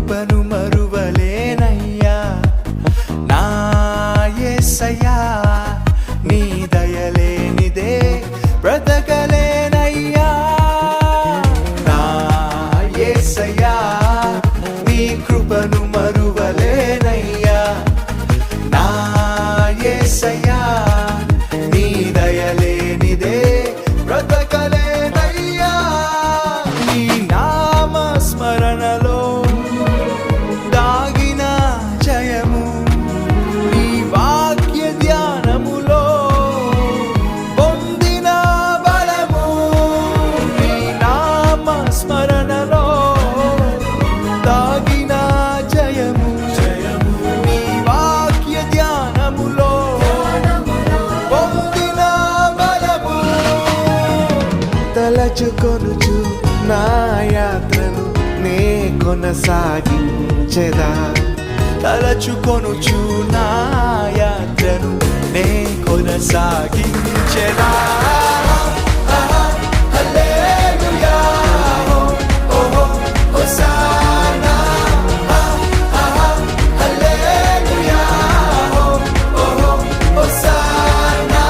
కృపను మరువలేనయ్యా నా యేసయ్యా నీ దయలేనిదే బ్రతకలేనయ్యా నా యేసయ్యా నీ కృపను మరువలేనయ్యా నా యేసయ్యా నీ దయలేనిదే బ్రతకలేనయ్యా నీ నామ స్మరణలో దాగిన జయము నీ వాక్య ధ్యానములో పొందిన బలము నీ నామ స్మరణలో దాగిన జయము నీ వాక్య ధ్యానములో పొందిన బలము తలచుకొనుచు నా యాత్రను నే కొనసాగించెదా తలచుకొనుచు నా యాత్రను నే కొనసాగించెదా హల్లెలూయా ఓహో హోసానా హల్లెలూయా ఓహో హోసానా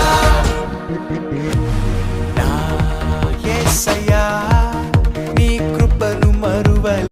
నా యేసయ్యా నీ కృపను మరువలేనయ్యా